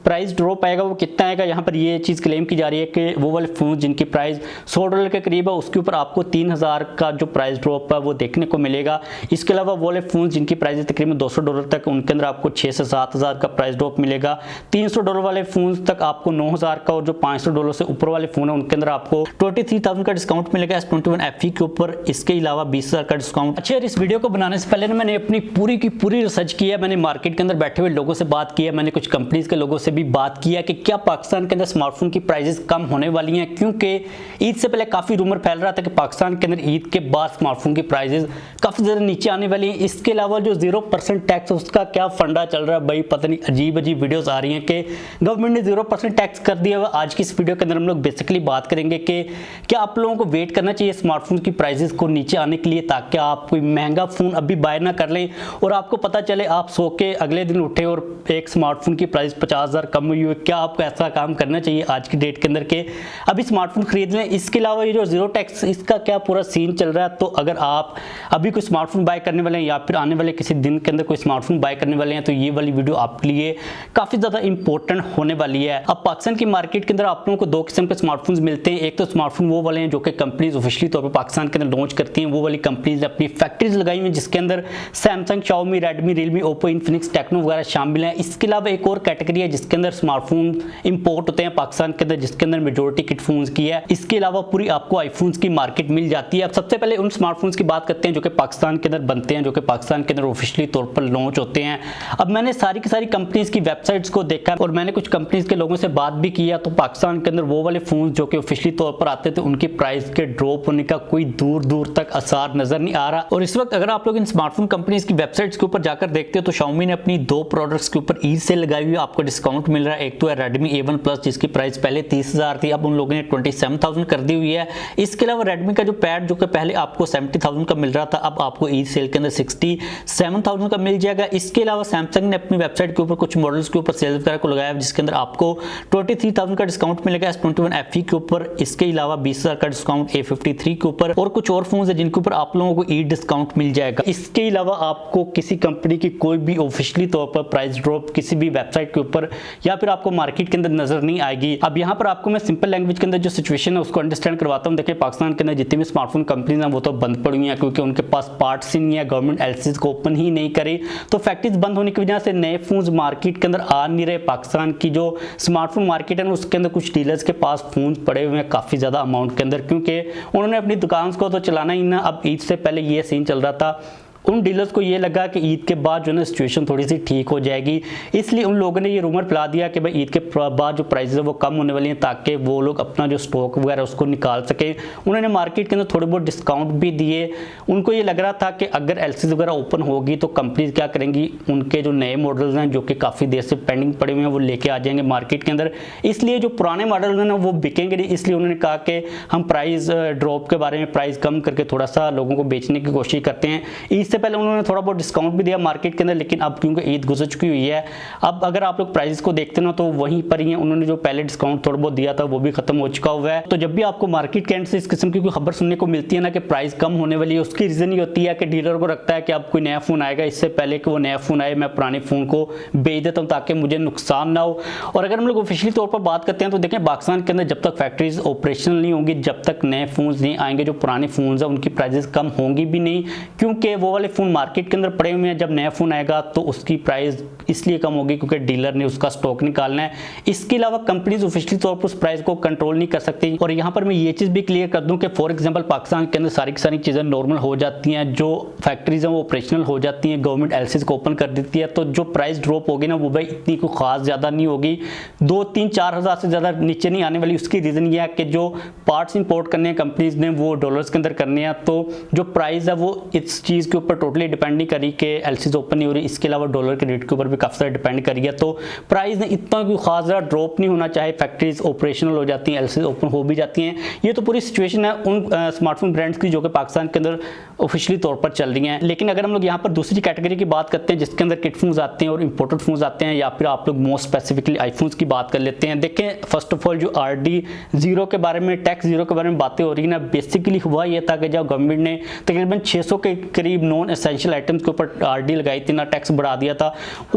Price drop आएगा वो कितना आएगा, यहाँ पर ये चीज़ क्लेम की जा रही है कि वो वाले फ़ोन जिनकी प्राइस $100 के करीब है उसके ऊपर आपको 3000 का जो प्राइस ड्रॉप है वो देखने को मिलेगा। इसके अलावा वो वाले फ़ोन जिनकी प्राइस तकरीबन $200 तक, उनके अंदर आपको 6 से 7000 का प्राइस ड्रॉप मिलेगा। $300 वाले फ़ोन तक आपको 9000 का, और जो $500 से ऊपर वाले फ़ोन है उनके अंदर आपको 23,000 का डिस्काउंट मिलेगा S21 FE के ऊपर। इसके अलावा 20,000 का डिस्काउंट। अच्छा, इस वीडियो को बनाने से पहले मैंने अपनी पूरी की पूरी रिसर्च की है। मैंने मार्केट के अंदर बैठे हुए लोगों से बात की है, मैंने कुछ कंपनीज के लोगों से भी बात किया कि क्या पाकिस्तान के अंदर स्मार्टफोन की प्राइसेस कम होने वाली हैं, क्योंकि ईद से पहले काफ़ी रूमर फैल रहा था कि पाकिस्तान के अंदर ईद के बाद स्मार्टफोन की प्राइसेस काफ़ी ज़्यादा नीचे आने वाली हैं। इसके अलावा जो 0% टैक्स उसका क्या फंडा चल रहा है भाई, पता नहीं अजीब अजीब वीडियोस आ रही हैं कि गवर्नमेंट ने 0% टैक्स कर दिया हुआ। आज की इस वीडियो के अंदर हम लोग बेसिकली बात करेंगे कि क्या आप लोगों को वेट करना चाहिए स्मार्टफोन की प्राइसेस को नीचे आने के लिए, ताकि आप कोई महंगा फ़ोन अभी बाय ना कर लें और आपको पता चले आप सो के अगले दिन उठे और एक स्मार्टफोन की प्राइस 50,000 कम हुई है। क्या आपको ऐसा काम करना चाहिए आज की डेट के अंदर के अभी स्मार्टफोन खरीद लें? इसके अलावा ये जो जीरो टैक्स इसका क्या पूरा सीन चल रहा है, तो अगर आप अभी कोई स्मार्टफोन बाय करने वाले हैं या फिर आने वाले किसी दिन के अंदर कोई स्मार्टफोन बाय करने वाले हैं तो ये वाली वीडियो आपके लिए काफ़ी ज़्यादा इंपॉर्टेंट होने वाली है। अब पाकिस्तान की मार्केट के अंदर आप लोगों को दो किस्म के स्मार्टफोन्स मिलते हैं। एक तो स्मार्टफोन वो वाले हैं जो कि कंपनीज ऑफिशियली तौर पर पाकिस्तान के अंदर लॉन्च करती हैं, वो वाली कंपनीज ने अपनी फैक्ट्रीज लगाई हुई हैं जिसके अंदर Samsung, Xiaomi, Redmi, Realme, Oppo, Infinix, Tecno वगैरह शामिल हैं। इसके अलावा एक और कैटेगरी है जिसके अंदर स्मार्टफोन इंपोर्ट होते हैं पाकिस्तान के अंदर, जिसके अंदर मेजॉरिटी किट फोन्स की है। इसके अलावा पूरी आपको आईफोन्स की मार्केट मिल जाती है। अब सबसे पहले उन स्मार्टफोन्स की बात करते हैं जो कि पाकिस्तान के अंदर बनते हैं, जो कि पाकिस्तान के अंदर ऑफिशियली तौर पर लॉन्च होते हैं। अब मैंने सारी की सारी कंपनीज की वेबसाइट्स को देखा और मैंने कुछ कंपनीज के लोगों से बात भी किया, तो पाकिस्तान के अंदर वो वाले फोन जो कि ऑफिशियली तौर पर आते थे उनकी प्राइस के ड्रॉप होने का कोई दूर दूर तक असर नजर नहीं आ रहा। और इस वक्त अगर आप लोग इन स्मार्टफोन कंपनीज की वेबसाइट्स के ऊपर जाकर देखते हो तो Xiaomi ने अपनी दो प्रोडक्ट्स के ऊपर ईद सेल लगाई हुई, आपको डिस्काउंट मिल रहा है। एक तो है Redmi A1 Plus जिसकी प्राइस पहले 30,000 थी, अब उन लोगों ने 27,000 कर दी हुई है। इसके अलावा Redmi का जो पैड जो कि पहले आपको 70,000 का मिल रहा था, अब आपको ईद सेल के अंदर 67,000 का मिल जाएगा। इसके अलावा Samsung ने अपनी वेबसाइट के ऊपर कुछ मॉडल्स के ऊपर सेल्स वगैरह को लगाया जिसके अंदर आपको 23,000 का डिस्काउंट मिलेगा S21 FE के ऊपर। इसके अलावा 20,000 का डिस्काउंट A53 के ऊपर, और कुछ और फोन है जिनके ऊपर आप लोगों को ईद डिस्काउंट मिल जाएगा। इसके अलावा आपको किसी कंपनी की कोई भी ऑफिशियली तौर पर प्राइस ड्रॉप किसी भी वेबसाइट के ऊपर या फिर आपको मार्केट के अंदर नजर नहीं आएगी। अब यहाँ पर आपको मैं सिंपल लैंग्वेज के अंदर जो सिचुएशन है उसको अंडरस्टैंड करवाता हूँ। देखिए, पाकिस्तान के अंदर जितनी भी स्मार्टफोन कंपनीज हैं वो तो बंद पड़ी हुई हैं क्योंकि उनके पास पार्ट्स ही नहीं है, गवर्नमेंट एलसीज को ओपन ही नहीं करे, तो फैक्ट्रीज बंद होने की वजह से नए फोन मार्केट के अंदर आ नहीं रहे। पाकिस्तान की जो स्मार्टफोन मार्केट है उसके अंदर कुछ डीलर्स के पास फोन पड़े हुए हैं काफी ज्यादा अमाउंट के अंदर, क्योंकि उन्होंने अपनी दुकान को तो चलाना ही ना। अब ईद से पहले ये सीन चल रहा था, उन डीलर्स को ये लगा कि ईद के बाद जो है ना सिचुएशन थोड़ी सी ठीक हो जाएगी, इसलिए उन लोगों ने ये रूमर फैला दिया कि भाई ईद के बाद जो प्राइसेस है वो कम होने वाली हैं ताकि वो लोग अपना जो स्टॉक वगैरह उसको निकाल सकें। उन्होंने मार्केट के अंदर थोड़े बहुत डिस्काउंट भी दिए। उनको ये लग रहा था कि अगर एलसीज वगैरह ओपन होगी तो कंपनीज क्या करेंगी, उनके जो नए मॉडल्स हैं जो कि काफ़ी देर से पेंडिंग पड़े हुए हैं वो लेके आ जाएंगे मार्केट के अंदर, इसलिए जो पुराने मॉडल हैं ना वो बिकेंगे नहीं। इसलिए उन्होंने कहा कि हम प्राइस ड्रॉप के बारे में प्राइस कम करके थोड़ा सा लोगों को बेचने की कोशिश करते हैं। ईद से पहले उन्होंने थोड़ा डिस्काउंट भी दिया मार्केट के अंदर, लेकिन अब क्योंकि ईद गुजर चुकी हुई है, अब अगर आप लोग प्राइस को देखते ना तो वहीं पर ही है। उन्होंने जो पहले डिस्काउंट थोड़ा बहुत दिया था वो भी खत्म हो चुका हुआ है। तो जब भी आपको मार्केट के एंड से इस किस्म की कोई खबर सुनने को मिलती है ना कि प्राइस कम होने वाली है, उसकी रीजन ये होती है कि डीलर को रखता है कि अब कोई नया फोन आएगा, इससे पहले कि वो नया फोन आए मैं पुराने फोन को बेच देता हूँ ताकि मुझे नुकसान ना हो। और अगर हम लोग ऑफिशियली तौर पर बात करते हैं तो देखें, पाकिस्तान के अंदर जब तक फैक्ट्रीज ऑपरेशनल नहीं होंगी, जब तक नए फोन नहीं आएंगे, जो पुराने फोन है उनकी प्राइसेस कम होंगी भी नहीं, क्योंकि वो वाले फोन मार्केट के अंदर पड़े हुए हैं। जब नया फोन आएगा तो उसकी प्राइस इसलिए कम होगी क्योंकि डीलर ने उसका स्टॉक निकालना है। इसके अलावा कंपनीज ऑफिशियली तौर पर उस प्राइस को कंट्रोल नहीं कर सकती। और यहाँ पर मैं ये चीज भी क्लियर कर दूं कि फॉर एग्जांपल पाकिस्तान के अंदर सारी की सारी चीजें नॉर्मल हो जाती हैं, जो फैक्ट्रीज हैं वो ऑपरेशनल हो जाती हैं, गवर्नमेंट एलसीज को ओपन कर देती है, तो जो प्राइस ड्रॉप होगी ना वो भाई इतनी कोई खास ज्यादा नहीं होगी, 2-3-4 हज़ार से ज्यादा नीचे नहीं आने वाली। उसकी रीजन ये है कि जो पार्ट्स इंपोर्ट करने हैं कंपनीज ने वो डॉलर्स के अंदर करने हैं, तो जो प्राइस है वो इस चीज के ऊपर टोटली डिपेंड नहीं करी कि एलसीज ओपन नहीं हो रही। इसके अलावा डॉलर के रेट के ऊपर भी काफी सारा डिपेंड करिए, तो प्राइस ने इतना कोई खास ज्यादा ड्रॉप नहीं होना, चाहे फैक्ट्रीज ऑपरेशनल हो जाती हैं, एलसीज ओपन हो भी जाती हैं। ये तो पूरी सिचुएशन है उन स्मार्टफोन ब्रांड्स की जो कि पाकिस्तान के अंदर ऑफिशियली तौर पर चल रही हैं। लेकिन अगर हम लोग यहाँ पर दूसरी कैटेगरी की बात करते हैं जिसके अंदर किट फोन्स आते हैं और इंपोर्टेड फोन्स आते हैं, या फिर आप लोग मोस्ट स्पेसिफिकली आईफोन्स की बात कर लेते हैं। देखें, फर्स्ट ऑफ ऑल जो RD0 के बारे में, टैक्स 0 के बारे में बातें हो रही है ना, बेसिकली हुआ ये था कि जब गवर्नमेंट ने तकरीबन 600 के करीब नॉन एसेंशियल आइटम्स के ऊपर RD लगाई थी ना, टैक्स बढ़ा दिया था,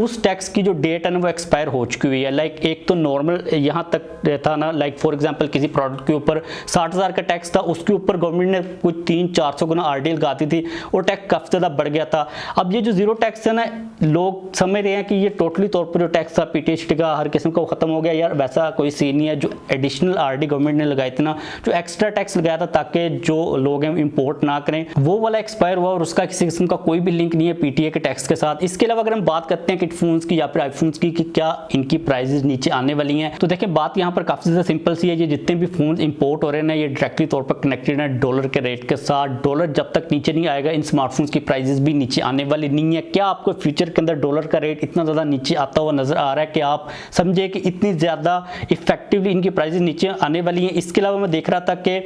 उस टैक्स की जो डेट है ना वो एक्सपायर हो चुकी हुई है। लाइक एक तो नॉर्मल यहाँ तक था ना, लाइक फॉर एग्जांपल किसी प्रोडक्ट के ऊपर 60,000 का टैक्स था, उसके ऊपर गवर्नमेंट ने कुछ 300-400 गुना आरडीएल लगाती थी और टैक्स काफी ज्यादा बढ़ गया था। अब ये जो जीरो टैक्स है ना, लोग समझ रहे हैं कि ये टोटली तौर पर जो टैक्स था पीटीएसटी का हर किस्म का खत्म हो गया। यार वैसा कोई सीन नहीं है। जो एडिशनल आरडी गवर्नमेंट ने लगाए थे ना, जो एक्स्ट्रा टैक्स लगाया था ताकि जो लोग हैं इंपोर्ट ना करें, वो वाला एक्सपायर हुआ और उसका किसी किस्म का कोई भी लिंक नहीं है पीटीए के टैक्स के साथ। इसके अलावा अगर हम बात करते हैं किट फोन्स की या फिर आईफोन्स की कि क्या इनकी प्राइसेस नीचे आने वाली हैं, तो देखिए बात यहाँ पर काफी ज्यादा सिंपल सी है। ये जितने भी फोन इंपोर्ट हो रहे हैं ना, ये डायरेक्टली तौर पर कनेक्टेड है डॉलर के रेट के साथ। डॉलर जब तक नीचे नहीं आएगा इन स्मार्टफोन्स की प्राइसेस भी नीचे आने वाली नहीं है। क्या आपको फ्यूचर के अंदर डॉलर का रेट इतना ज्यादा नीचे आता हुआ नजर आ रहा है कि आप समझे कि इतनी ज्यादा इफेक्टिवली इनकी प्राइसेस नीचे आने वाली है? इसके अलावा मैं देख रहा था कि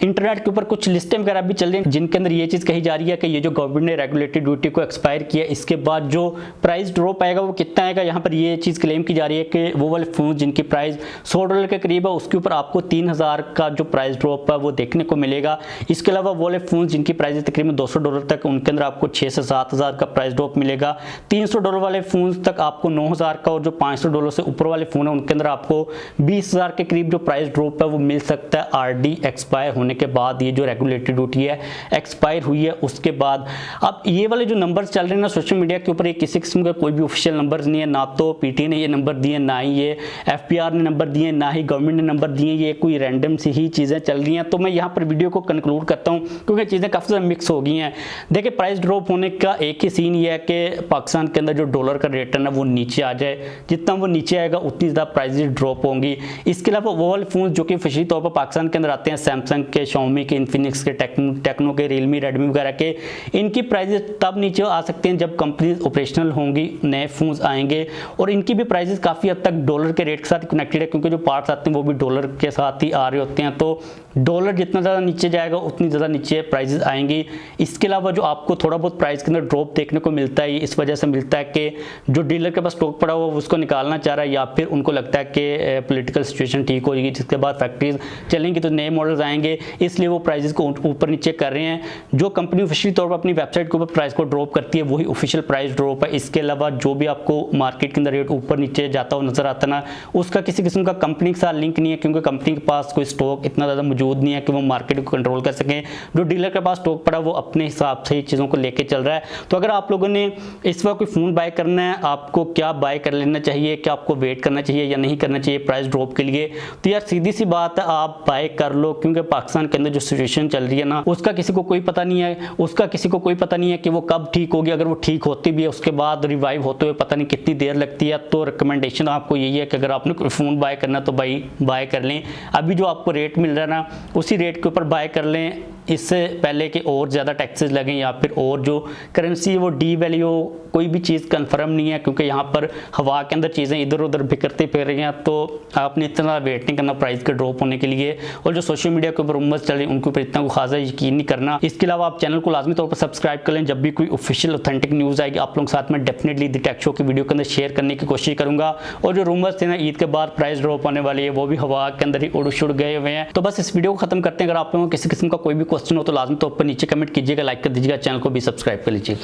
इंटरनेट के ऊपर कुछ लिस्टें वगैरह भी चल रही हैं जिनके अंदर ये चीज़ कही जा रही है कि ये जो गवर्नमेंट ने रेगुलेटरी ड्यूटी को एक्सपायर किया, इसके बाद जो प्राइस ड्रॉप आएगा वो कितना आएगा। यहाँ पर ये चीज़ क्लेम की जा रही है कि वो वाले फ़ोन जिनकी प्राइस $100 के करीब है, उसके ऊपर आपको 3,000 का जो प्राइस ड्रॉप है वो देखने को मिलेगा। इसके अलावा वो वाले फ़ोन जिनकी प्राइस तकरीबन $200 तक, उनके अंदर आपको 6 से 7,000 का प्राइस ड्रॉप मिलेगा। $300 वाले फ़ोन तक आपको 9,000 का, और जो $500 से ऊपर वाले फ़ोन है उनके अंदर आपको 20,000 के करीब जो प्राइस ड्रॉप है वो मिल सकता है आरडी एक्सपायर होने के बाद। ये जो रेगुलेटरी ड्यूटी है एक्सपायर हुई है उसके बाद। अब ये वाले जो नंबर्स चल रहे हैं ना सोशल मीडिया के ऊपर, ये किसी किस्म का कोई भी ऑफिशियल नंबर्स नहीं है। ना तो पीटी ने ये नंबर दिए, ना ही ये एफपीआर ने नंबर दिए, ना ही गवर्नमेंट ने नंबर दिए। ये कोई रैंडम सी ही चीज़ें चल रही हैं। तो मैं यहाँ पर वीडियो को कंक्लूड करता हूँ क्योंकि चीज़ें काफ़ी ज़्यादा मिक्स हो गई हैं। देखिए प्राइस ड्रॉप होने का एक ही सीन ये है कि पाकिस्तान के अंदर जो डॉलर का रेट है ना वो नीचे आ जाए। जितना वो नीचे आएगा उतनी ज़्यादा प्राइजेस ड्रॉप होंगी। इसके अलावा वो वाले फ़ोन जो कि ऑफिशियली तौर पर पाकिस्तान के अंदर आते हैं, सैमसंग के, शाओमी के, इन्फिनिक्स के, टेक्नो के, रियलमी, रेडमी वगैरह के, इनकी प्राइसेस तब नीचे आ सकते हैं जब कंपनीज ऑपरेशनल होंगी, नए फोन्स आएंगे। और इनकी भी प्राइसेस काफ़ी हद तक डॉलर के रेट के साथ कनेक्टेड है क्योंकि जो पार्ट्स आते हैं वो भी डॉलर के साथ ही आ रहे होते हैं। तो डॉलर जितना ज़्यादा नीचे जाएगा उतनी ज़्यादा नीचे प्राइसेस आएंगी। इसके अलावा जो आपको थोड़ा बहुत प्राइस के अंदर ड्रॉप देखने को मिलता है, इस वजह से मिलता है कि जो डीलर के पास स्टॉक पड़ा हुआ उसको निकालना चाह रहा है, या फिर उनको लगता है कि पॉलिटिकल सिचुएशन ठीक हो जाएगी जिसके बाद फैक्ट्रीज चलेंगी तो नए मॉडल्स आएंगे, इसलिए वो प्राइसेस को ऊपर नीचे कर रहे हैं। जो कंपनी ऑफिशियल तौर पर अपनी वेबसाइट के ऊपर प्राइस को ड्रॉप करती है वही ऑफिशियल प्राइस ड्रॉप है। इसके अलावा जो भी आपको मार्केट के अंदर रेट ऊपर नीचे जाता हुआ नजर आता ना, उसका किसी किस्म का कंपनी के साथ लिंक नहीं है क्योंकि कंपनी के पास कोई स्टॉक इतना ज़्यादा मौजूद नहीं है कि वो मार्केट को कंट्रोल कर सकें। जो डीलर के पास स्टॉक पड़ा वो अपने हिसाब से ही चीज़ों को लेके चल रहा है। तो अगर आप लोगों ने इस वक्त कोई फ़ोन बाय करना है, आपको क्या बाय कर लेना चाहिए, क्या आपको वेट करना चाहिए या नहीं करना चाहिए प्राइस ड्रॉप के लिए, तो यार सीधी सी बात है आप बाय कर लो क्योंकि पाकिस्तान के अंदर जो सिचुएशन चल रही है ना उसका किसी को कोई पता नहीं है। उसका किसी को कोई पता नहीं है कि वो कब ठीक होगी। अगर वो ठीक होती भी है उसके बाद रिवाइव होते हुए पता नहीं कितनी देर लगती है। तो रिकमेंडेशन आपको यही है कि अगर आपने कोई फ़ोन बाय करना तो भाई बाय कर लें। अभी जो आपको रेट मिल रहा है ना उसी रेट के ऊपर बाय कर लें, इससे पहले कि और ज़्यादा टैक्सेस लगें या फिर और जो करेंसी है वो डी वैल्यू, कोई भी चीज़ कंफर्म नहीं है क्योंकि यहाँ पर हवा के अंदर चीज़ें इधर उधर बिखरती फिर रही हैं। तो आपने इतना वेट नहीं करना प्राइस के ड्रॉप होने के लिए। और जो सोशल मीडिया के ऊपर रूमर्स चल रहे हैं उनके ऊपर इतना खासा यकीन नहीं करना। इसके अलावा आप चैनल को लाजमी तौर पर सब्सक्राइब कर लें। जब भी कोई ऑफिशियल ऑथेंटिक न्यूज़ आएगी आप लोगों के साथ में डेफिनेटली द टेक शो की वीडियो के अंदर शेयर करने की कोशिश करूँगा। और जो रूमर्स थे ना ईद के बाद प्राइस ड्रॉप होने वाली है वो भी हवा के अंदर ही उड़ छुड़ गए हुए हैं। तो बस इस वीडियो को खत्म करते हैं। अगर आप लोगों को किसी किस्म का कोई भी क्वेश्चन हो तो लाजमी तौर पर नीचे कमेंट कीजिएगा, लाइक कर दीजिएगा, चैनल को भी सब्सक्राइब कर लीजिएगा।